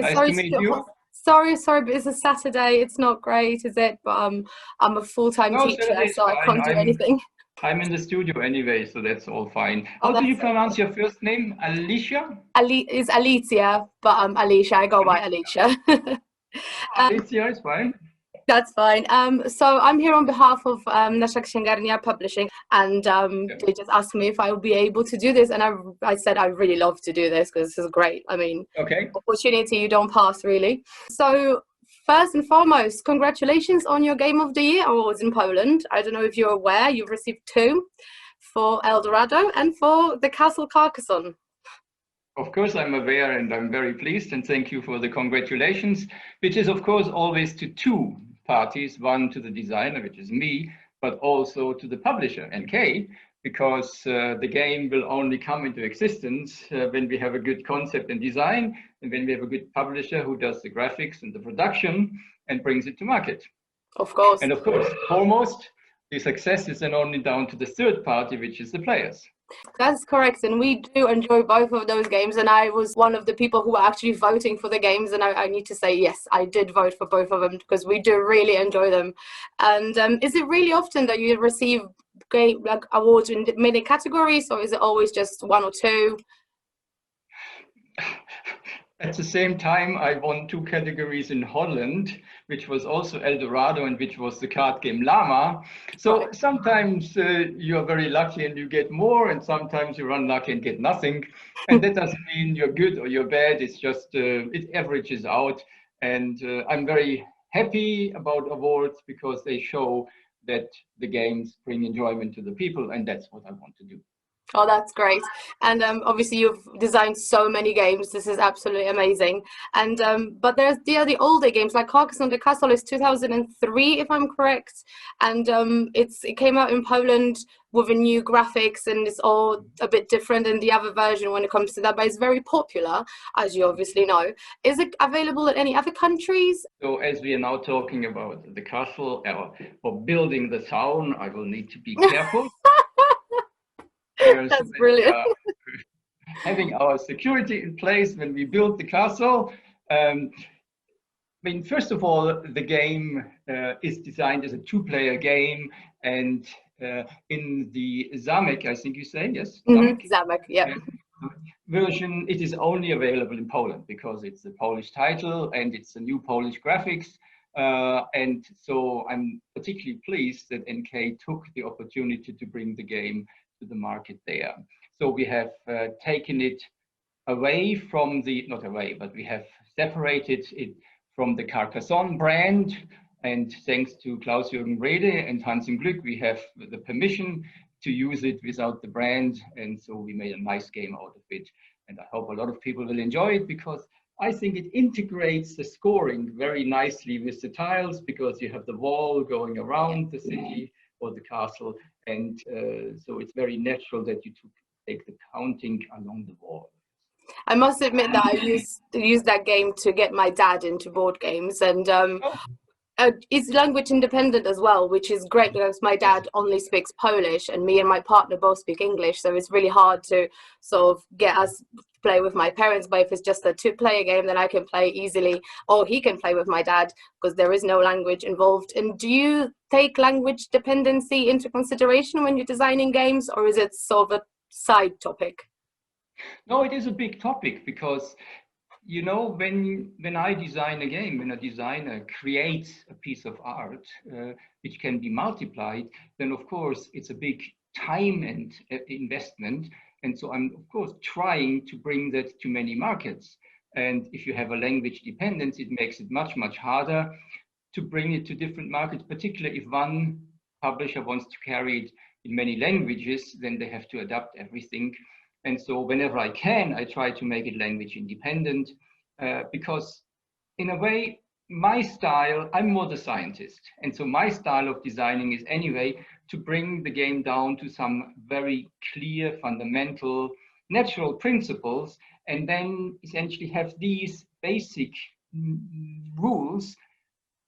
Nice sorry to meet you. sorry, but it's a Saturday. It's not great, is it? But I'm a full-time No, teacher, Saturday is so I fine. can't do anything. I'm in the studio anyway, so that's all fine. Oh, How do you that's pronounce your first name? Alicia? It's Alicia, but Alicia. I go by Alicia. Alicia is fine. That's fine. So I'm here on behalf of Nasza Księgarnia Publishing, and they just asked me if I would be able to do this, and I said I really love to do this because this is great. I mean, Okay. opportunity you don't pass, really. So first and foremost, congratulations on your Game of the Year awards in Poland. I don't know if you're aware, you've received 2 for El Dorado and for the Castle Carcassonne. Of course, I'm aware and I'm very pleased, and thank you for the congratulations, which is of course always to 2 parties, one to the designer, which is me, but also to the publisher, NK, because the game will only come into existence when we have a good concept and design, and when we have a good publisher who does the graphics and the production and brings it to market. Of course. And of course, foremost, the success is then only down to the third party, which is the players. That's correct, and we do enjoy both of those games, and I was one of the people who were actually voting for the games, and I need to say yes, I did vote for both of them because we do really enjoy them. And is it really often that you receive awards in many categories, or is it always just 1 or 2? At the same time, I won 2 categories in Holland, which was also El Dorado and which was the card game Llama. So sometimes you're very lucky and you get more, and sometimes you're unlucky and get nothing. And that doesn't mean you're good or you're bad. It's just, it averages out. And I'm very happy about awards because they show that the games bring enjoyment to the people, and that's what I want to do. Oh, that's great. And obviously you've designed so many games. This is absolutely amazing. And but there's the older games like Carcassonne. The Castle is 2003, if I'm correct. And it came out in Poland with a new graphics, and it's all a bit different than the other version when it comes to that, but it's very popular, as you obviously know. Is it available in any other countries? So as we are now talking about the castle or building the town, I will need to be careful. That's brilliant. Having our security in place when we build the castle. I mean, first of all, the game is designed as a 2-player game, and in the Zamek, I think you say, yes? Zamek, yeah. Version, it is only available in Poland because it's a Polish title and it's a new Polish graphics. And so I'm particularly pleased that NK took the opportunity to bring the game to the market there. So we have taken it away from not away, but we have separated it from the Carcassonne brand. And thanks to Klaus-Jürgen Brede and Hans im Glück, we have the permission to use it without the brand. And so we made a nice game out of it. And I hope a lot of people will enjoy it because I think it integrates the scoring very nicely with the tiles, because you have the wall going around the city or the castle. And so it's very natural that you take the counting along the wall. I must admit that I used that game to get my dad into board games, and it's language independent as well, which is great because my dad only speaks Polish and me and my partner both speak English, so it's really hard to sort of get us play with my parents. But if it's just a 2-player game, then I can play easily, or he can play with my dad because there is no language involved. And do you take language dependency into consideration when you're designing games, or is it sort of a side topic? No, it is a big topic because, you know, when I design a game, when a designer creates a piece of art which can be multiplied, then of course it's a big time and investment. And so I'm of course trying to bring that to many markets. And if you have a language dependence, it makes it much, much harder to bring it to different markets, particularly if one publisher wants to carry it in many languages, then they have to adapt everything. And so whenever I can, I try to make it language independent because in a way, my style, I'm more the scientist. And so my style of designing is anyway to bring the game down to some very clear, fundamental, natural principles, and then essentially have these basic rules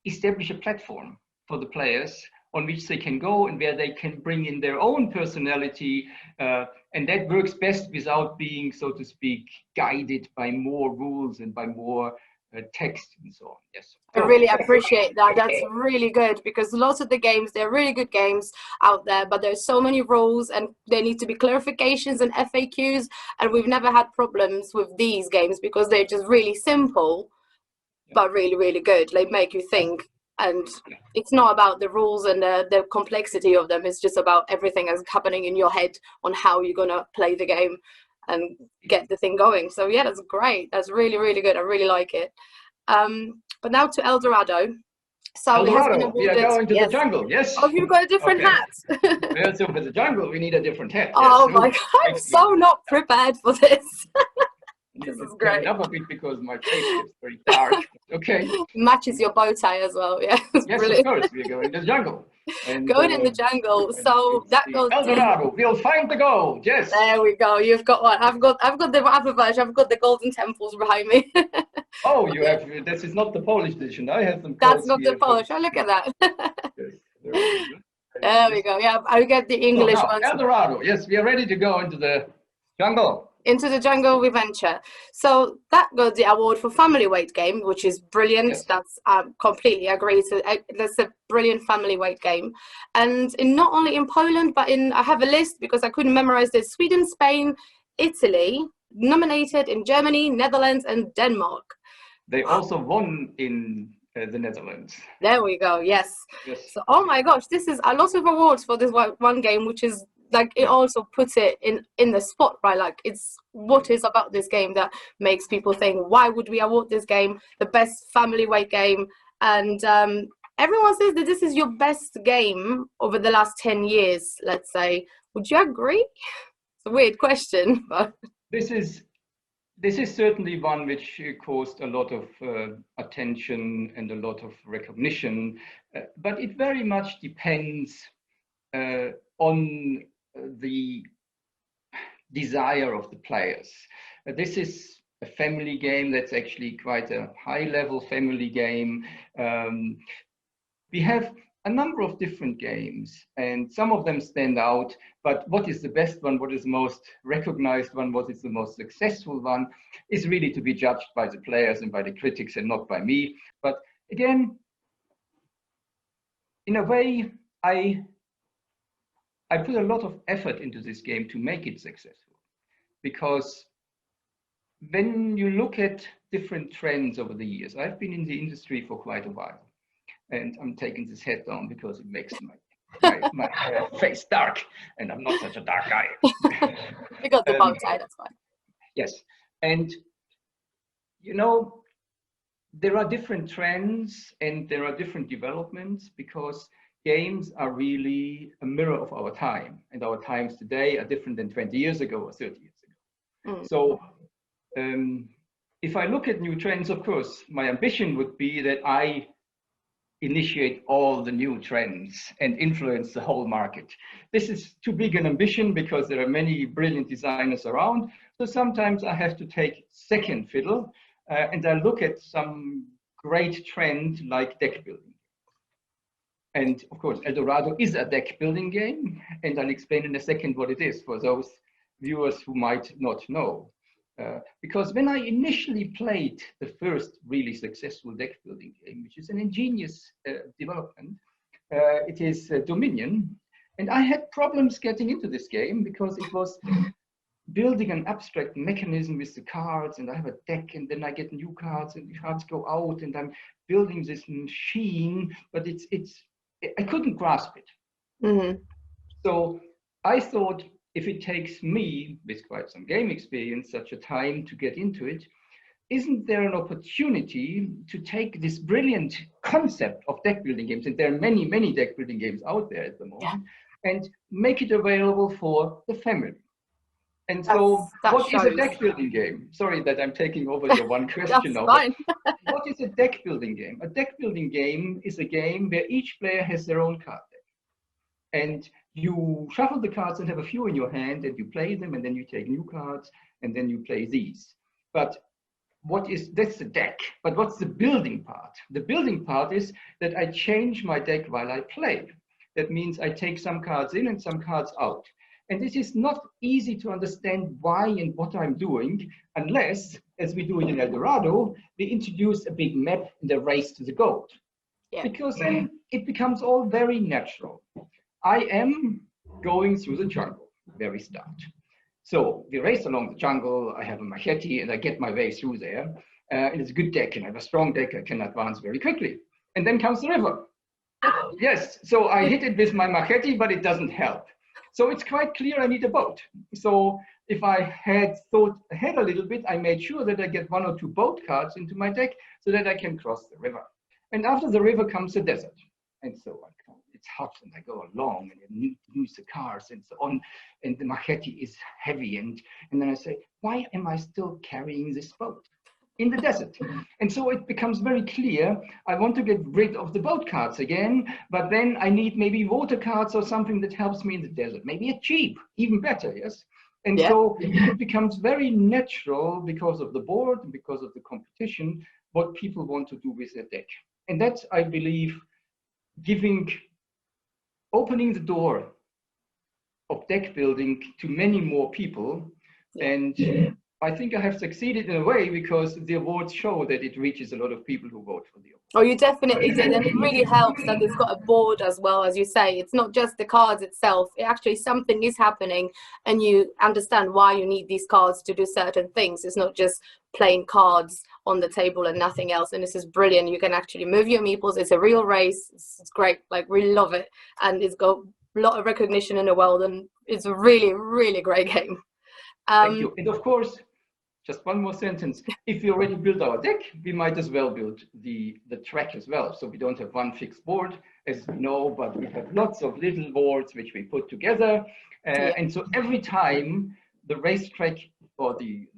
establish a platform for the players on which they can go and where they can bring in their own personality. And that works best without being, so to speak, guided by more rules and by more text and so on. Yes. I really appreciate that. That's really good, because lots of the games, they're really good games out there, but there's so many rules and there need to be clarifications and FAQs, and we've never had problems with these games because they're just really simple, but really, really good. They make you think, and it's not about the rules and the complexity of them. It's just about everything that's happening in your head on how you're going to play the game and get the thing going. So yeah, that's great. That's really, really good. I really like it. But now to El Dorado. So El it has been Dorado, we are going to the jungle, yes. Oh, you've got a different hat. Yeah, so for the jungle, we need a different hat. Oh yes. my God, I'm so not prepared for this. This is great. Up a bit because my face is very dark. Okay. Matches your bow tie as well, yeah. Yes, brilliant. Of course, we're going to the jungle. And, going in the jungle. So that goes. El Dorado, we'll find the gold. Yes. There we go. You've got one. I've got the other version. I've got the golden temples behind me. Oh, you have. This is not the Polish edition. I have them. That's not the Polish. Oh, look at that. Yes, there we go. Yeah, I get the English ones. El Dorado. Yes, we are ready to go into the jungle. Into the jungle we venture. So that got the award for family weight game, which is brilliant. Yes. That's completely agree. So that's a brilliant family weight game, and not only in Poland, but I have a list because I couldn't memorize this. Sweden, Spain, Italy, nominated in Germany, Netherlands, and Denmark. They also won in the Netherlands. There we go. Yes. So, oh my gosh, this is a lot of awards for this one game, which is like, it also puts it in the spot, right? Like, it's what is about this game that makes people think, why would we award this game the best family weight game? And everyone says that this is your best game over the last 10 years, let's say. Would you agree? It's a weird question, but this is certainly one which caused a lot of attention and a lot of recognition, but it very much depends on the desire of the players. This is a family game that's actually quite a high-level family game. We have a number of different games, and some of them stand out, but what is the best one, what is the most recognized one, what is the most successful one, is really to be judged by the players and by the critics and not by me. But again, in a way, I put a lot of effort into this game to make it successful, because when you look at different trends over the years, I've been in the industry for quite a while, and I'm taking this hat down because it makes my face dark, and I'm not such a dark guy. You got the bow tie, that's fine. Yes, and you know, there are different trends and there are different developments, because games are really a mirror of our time, and our times today are different than 20 years ago or 30 years ago. So if I look at new trends, of course, my ambition would be that I initiate all the new trends and influence the whole market. This is too big an ambition because there are many brilliant designers around. So sometimes I have to take second fiddle and I look at some great trend like deck building. And of course, El Dorado is a deck building game, and I'll explain in a second what it is for those viewers who might not know. Because when I initially played the first really successful deck building game, which is an ingenious development, it is Dominion, and I had problems getting into this game because it was building an abstract mechanism with the cards, and I have a deck, and then I get new cards, and the cards go out, and I'm building this machine, but I couldn't grasp it. Mm-hmm. So I thought, if it takes me, with quite some game experience, such a time to get into it, isn't there an opportunity to take this brilliant concept of deck building games, and there are many, many deck building games out there at the moment, and make it available for the family? And so, what is a deck building game? Sorry that I'm taking over your one question now. Fine. What is a deck building game? A deck building game is a game where each player has their own card deck. And you shuffle the cards and have a few in your hand, and you play them, and then you take new cards, and then you play these. But that's the deck. But what's the building part? The building part is that I change my deck while I play. That means I take some cards in and some cards out. And this is not easy to understand why and what I'm doing, unless, as we do it in El Dorado, we introduce a big map in the race to the gold. Yeah. Because then it becomes all very natural. I am going through the jungle, very start. So we race along the jungle, I have a machete and I get my way through there. And it's a good deck and I have a strong deck, I can advance very quickly. And then comes the river. Yes, so I hit it with my machete, but it doesn't help. So it's quite clear I need a boat. So if I had thought ahead a little bit, I made sure that I get 1 or 2 boat cards into my deck so that I can cross the river. And after the river comes the desert. And so it's hot and I go along and I need to use the cars and so on. And the machete is heavy. And then I say, why am I still carrying this boat in the desert? And so it becomes very clear, I want to get rid of the boat cards again, but then I need maybe water cards or something that helps me in the desert. Maybe a jeep, even better, yes? And so it becomes very natural because of the board and because of the competition, what people want to do with their deck. And that's, I believe, opening the door of deck building to many more people. And I think I have succeeded in a way because the awards show that it reaches a lot of people who vote for the award. Oh, you definitely did, and it really helps that it's got a board as well, as you say. It's not just the cards itself. It actually, something is happening and you understand why you need these cards to do certain things. It's not just plain cards on the table and nothing else. And this is brilliant. You can actually move your meeples. It's a real race. It's great. Like, really love it. And it's got a lot of recognition in the world, and it's a really, really great game. Thank you. And of course, just one more sentence. If we already built our deck, we might as well build the track as well. So we don't have one fixed board, as we know, but we have lots of little boards which we put together. And so every time the racetrack or the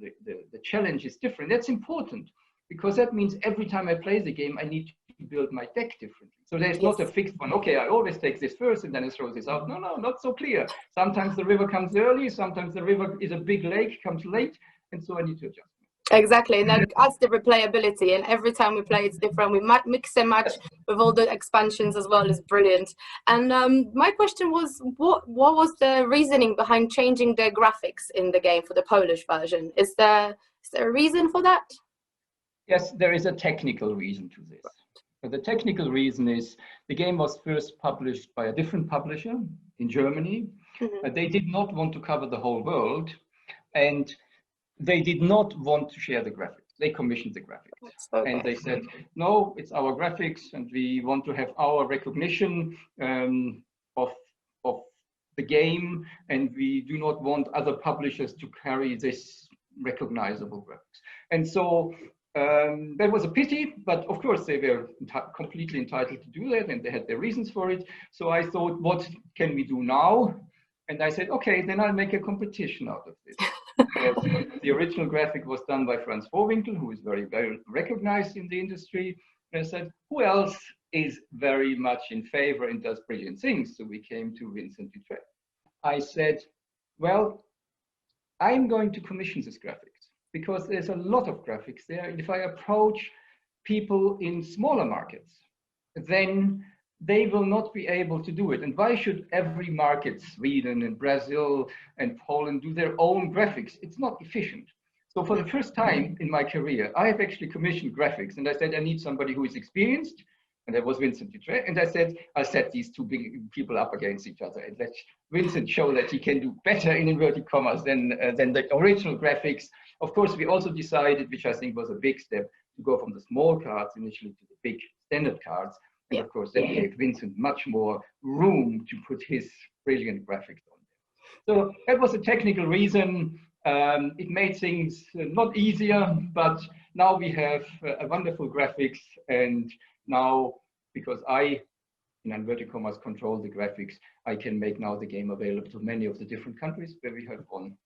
challenge is different, that's important, because that means every time I play the game, I need to build my deck differently. So there's not a fixed one. Okay, I always take this first and then I throw this out. No, not so clear. Sometimes the river comes early, sometimes the river is a big lake, comes late. And so I need to adjust. Exactly, and that adds the replayability, and every time we play it's different. We might mix and match with all the expansions as well. Is brilliant. And my question was, what was the reasoning behind changing the graphics in the game for the Polish version? Is there a reason for that? Yes, there is a technical reason to this. But the technical reason is the game was first published by a different publisher in Germany. They did not want to cover the whole world, and they did not want to share the graphics. They commissioned the graphics. Okay. And they said, no, it's our graphics and we want to have our recognition of the game, and we do not want other publishers to carry this recognizable graphics. And so that was a pity, but of course they were completely entitled to do that and they had their reasons for it. So I thought, what can we do now? And I said, okay, then I'll make a competition out of this. The original graphic was done by Franz Vorwinkel, who is very well recognized in the industry. And I said, who else is very much in favor and does brilliant things? So we came to Vincent Dutré. I said, well, I'm going to commission this graphics because there's a lot of graphics there. And if I approach people in smaller markets, then they will not be able to do it. And why should every market, Sweden and Brazil and Poland, do their own graphics? It's not efficient. So for the first time in my career, I have actually commissioned graphics. And I said, I need somebody who is experienced. And that was Vincent Dutré. And I said, I'll set these two big people up against each other and let Vincent show that he can do better in inverted commas than the original graphics. Of course, we also decided, which I think was a big step, to go from the small cards initially to the big standard cards. And of course, that gave Vincent much more room to put his brilliant graphics on there. So that was a technical reason. It made things not easier, but now we have a wonderful graphics. And now, because I, in inverted commas, control the graphics, I can make now the game available to many of the different countries where we have won.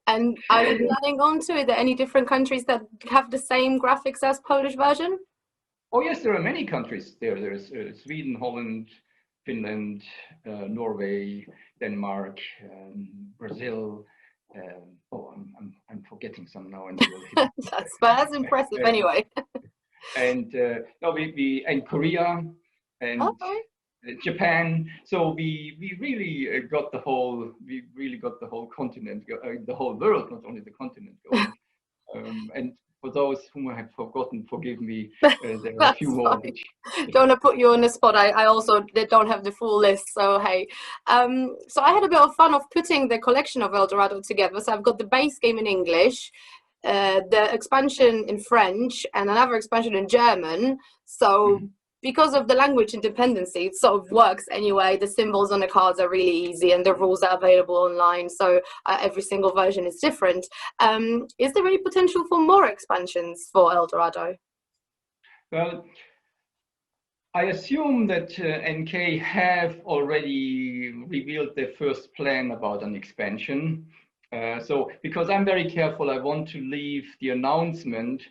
And are you adding on to it? Are there any different countries that have the same graphics as Polish version? Oh yes, there are many countries there. There is Sweden, Holland, Finland, Norway, Denmark, Brazil. I'm forgetting some now. And that's impressive anyway. And no, and Korea, and Japan. So we really got the whole continent, the whole world, not only the continent going. And for those whom I have forgotten, forgive me. There are a few more. Don't want to put you on the spot. I also don't have the full list. So hey, so I had a bit of fun of putting the collection of El Dorado together. So I've got the base game in English, the expansion in French, and another expansion in German. So because of the language independency, it sort of works anyway. The symbols on the cards are really easy, and the rules are available online. So every single version is different. Is there any potential for more expansions for El Dorado? Well, I assume that NK have already revealed their first plan about an expansion. So because I'm very careful, I want to leave the announcement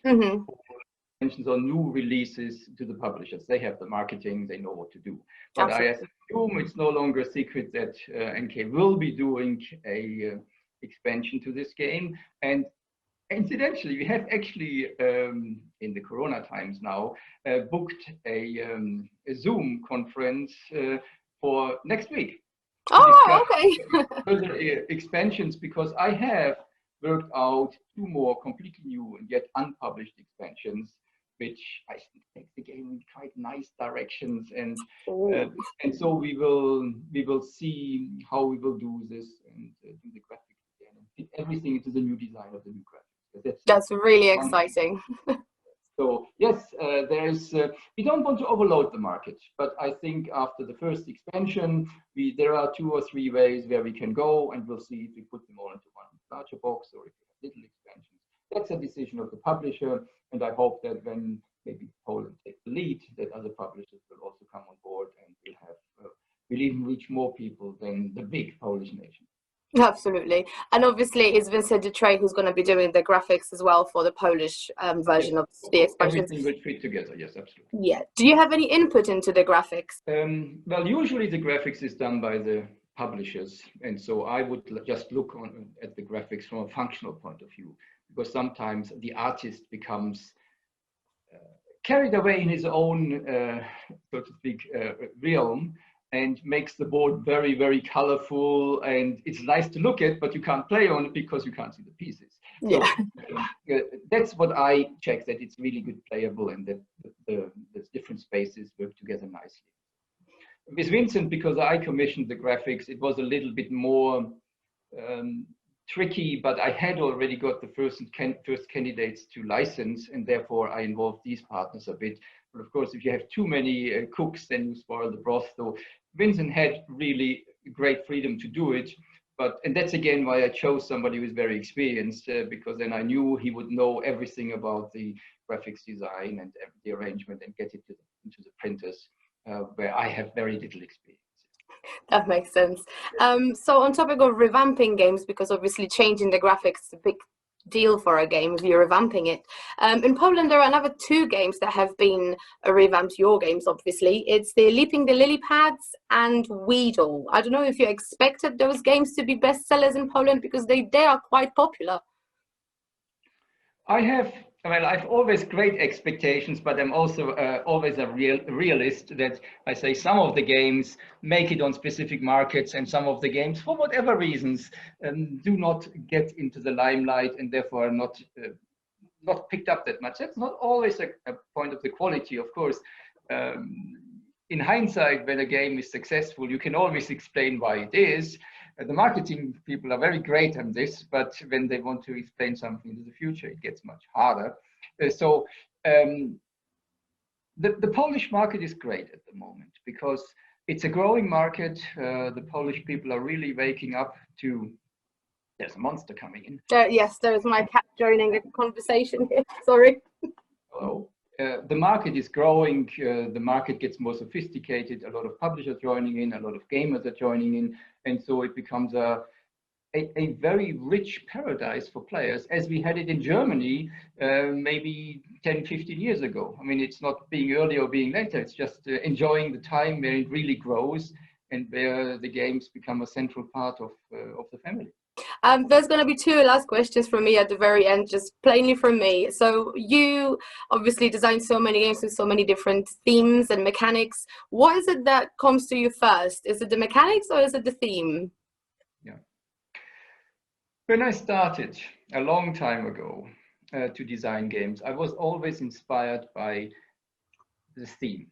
or new releases to the publishers. They have the marketing, they know what to do. But absolutely. I assume it's no longer a secret that NK will be doing a expansion to this game. And incidentally, we have actually, in the Corona times now, booked a Zoom conference for next week. Oh, okay. Further expansions, because I have worked out 2 more completely new and yet unpublished expansions, which I think take the game in quite nice directions, and so we will see how we will do this and do the graphics again and fit everything into the new design of the new graphics. That's really exciting. So yes, we don't want to overload the market, but I think after the first expansion, there are 2 or 3 ways where we can go, and we'll see if we put them all into one larger box or if we have little expansions. That's a decision of the publisher, and I hope that when maybe Poland takes the lead, that other publishers will also come on board, and we'll even reach more people than the big Polish nation. Absolutely. And obviously it's Vincent Dutré who's going to be doing the graphics as well for the Polish version of the expansion. Everything will fit together, yes, absolutely. Yeah. Do you have any input into the graphics? Well, usually the graphics is done by the publishers, and so I would just look at the graphics from a functional point of view, because sometimes the artist becomes carried away in his own, so to speak, realm, and makes the board very, very colorful, and it's nice to look at, but you can't play on it because you can't see the pieces. Yeah. So, that's what I check, that it's really good playable, and that the different spaces work together nicely. With Vincent, because I commissioned the graphics, it was a little bit more tricky, but I had already got the first candidates to license, and therefore I involved these partners a bit. But of course, if you have too many cooks, then you spoil the broth. So Vincent had really great freedom to do it. And that's again why I chose somebody who is very experienced, because then I knew he would know everything about the graphics design and the arrangement and get it into the printers, where I have very little experience. That makes sense. So on topic of revamping games, because obviously changing the graphics is a big deal for a game if you're revamping it. In Poland, there are another 2 games that have been revamped, your games, obviously. It's the Leaping the Lily Pads and Weedle. I don't know if you expected those games to be bestsellers in Poland, because they are quite popular. I've always great expectations, but I'm also always a realist, that I say some of the games make it on specific markets, and some of the games, for whatever reasons, do not get into the limelight, and therefore are not picked up that much. That's not always a point of the quality, of course. In hindsight, when a game is successful, you can always explain why it is. The marketing people are very great on this, but when they want to explain something into the future, it gets much harder. So the Polish market is great at the moment, because it's a growing market. The Polish people are really waking up to, there's a monster coming in. Yes, there is my cat joining the conversation here. Sorry. Hello. The market is growing, the market gets more sophisticated, a lot of publishers joining in, a lot of gamers are joining in, and so it becomes a very rich paradise for players, as we had it in Germany maybe 10, 15 years ago. I mean, it's not being early or being later, it's just enjoying the time where it really grows and where the games become a central part of the family. There's going to be two last questions from me at the very end, just plainly from me. So you obviously designed so many games with so many different themes and mechanics. What is it that comes to you first? Is it the mechanics or is it the theme? Yeah. When I started a long time ago to design games, I was always inspired by the theme.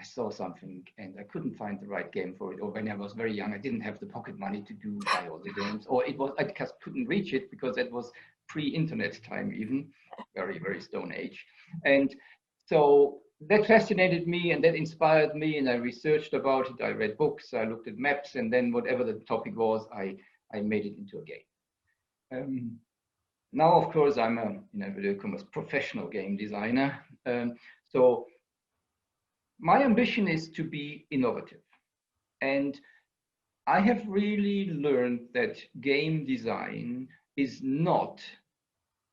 I saw something and I couldn't find the right game for it. Or when I was very young, I didn't have the pocket money to buy all the games. Or I just couldn't reach it because that was pre-internet time even, very, very stone age. And so that fascinated me and that inspired me, and I researched about it. I read books, I looked at maps, and then whatever the topic was, I made it into a game. Now, of course, I'm a professional game designer. So my ambition is to be innovative. And I have really learned that game design is not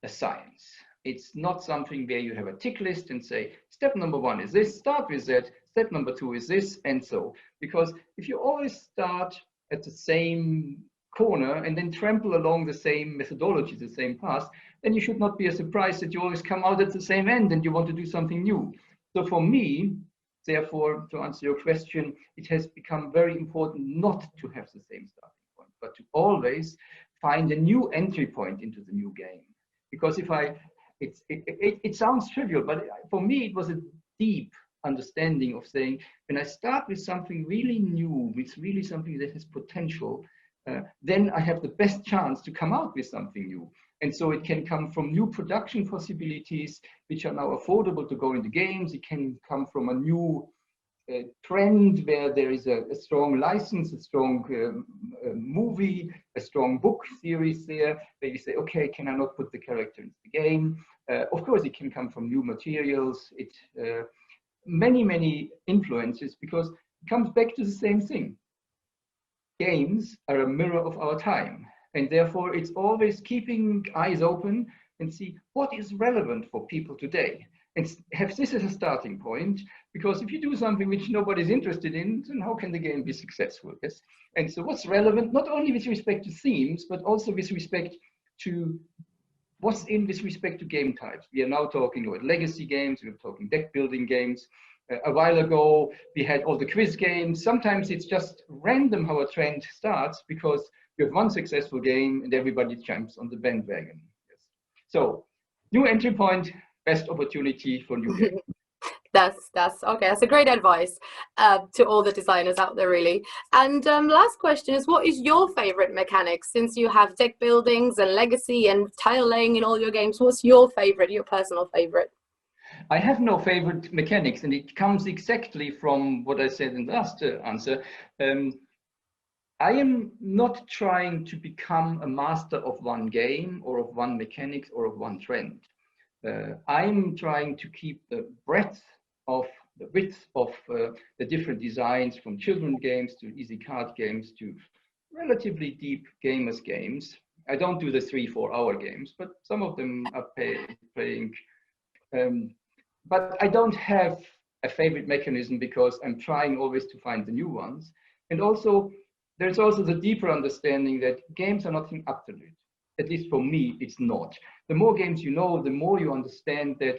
a science. It's not something where you have a tick list and say, step number 1 is this, start with that, step number 2 is this, and so. Because if you always start at the same corner and then trample along the same methodology, the same path, then you should not be surprised that you always come out at the same end and you want to do something new. So for me, therefore, to answer your question, it has become very important not to have the same starting point, but to always find a new entry point into the new game. Because it sounds trivial, but for me, it was a deep understanding of saying, when I start with something really new, with really something that has potential, then I have the best chance to come out with something new. And so it can come from new production possibilities, which are now affordable to go into games. It can come from a new trend where there is a strong license, a strong movie, a strong book series there, where you say, okay, can I not put the character into the game? Of course, it can come from new materials. Many, many influences, because it comes back to the same thing. Games are a mirror of our time. And therefore, it's always keeping eyes open and see what is relevant for people today. And have this as a starting point, because if you do something which nobody's interested in, then how can the game be successful? Yes. And so what's relevant, not only with respect to themes, but also with respect to what's in with respect to game types. We are now talking about legacy games, we're talking deck building games. A while ago, we had all the quiz games. Sometimes it's just random how a trend starts, because you have one successful game and everybody jumps on the bandwagon. Yes. So, new entry point, best opportunity for new games. That's okay. That's a great advice to all the designers out there, really. And last question is, what is your favorite mechanic? Since you have deck buildings and legacy and tile laying in all your games, what's your favorite, your personal favorite? I have no favorite mechanics, and it comes exactly from what I said in the last answer. I am not trying to become a master of one game or of one mechanic or of one trend. I'm trying to keep the width of the different designs, from children games to easy card games to relatively deep gamers games. I don't do the 3-4 hour games, but some of them are playing. But I don't have a favorite mechanism, because I'm trying always to find the new ones. And also, there's also the deeper understanding that games are nothing absolute. At least for me, it's not. The more games you know, the more you understand that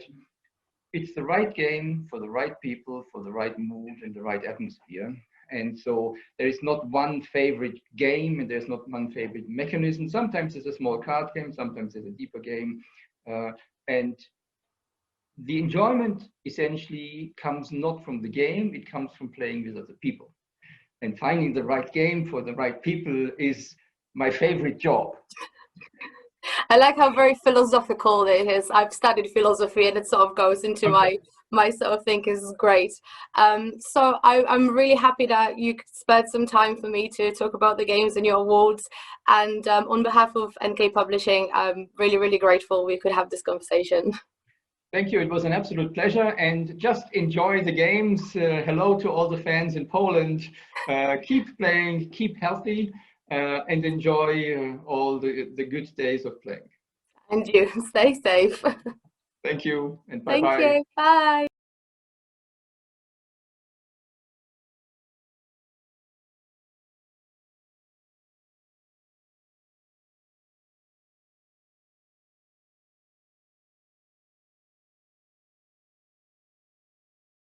it's the right game for the right people, for the right mood and the right atmosphere. And so there is not one favorite game, and there's not one favorite mechanism. Sometimes it's a small card game, sometimes it's a deeper game. And the enjoyment essentially comes not from the game, it comes from playing with other people. And finding the right game for the right people is my favorite job. I like how very philosophical it is. I've studied philosophy, and it sort of goes into my sort of thinking. Is great. So I'm really happy that you spared some time for me to talk about the games and your awards. And on behalf of NK Publishing, I'm really, really grateful we could have this conversation. Thank you. It was an absolute pleasure, and just enjoy the games. Hello to all the fans in Poland. Keep playing, keep healthy, and enjoy all the good days of playing. And you, stay safe. Thank you, and bye-bye. Thank you. Bye.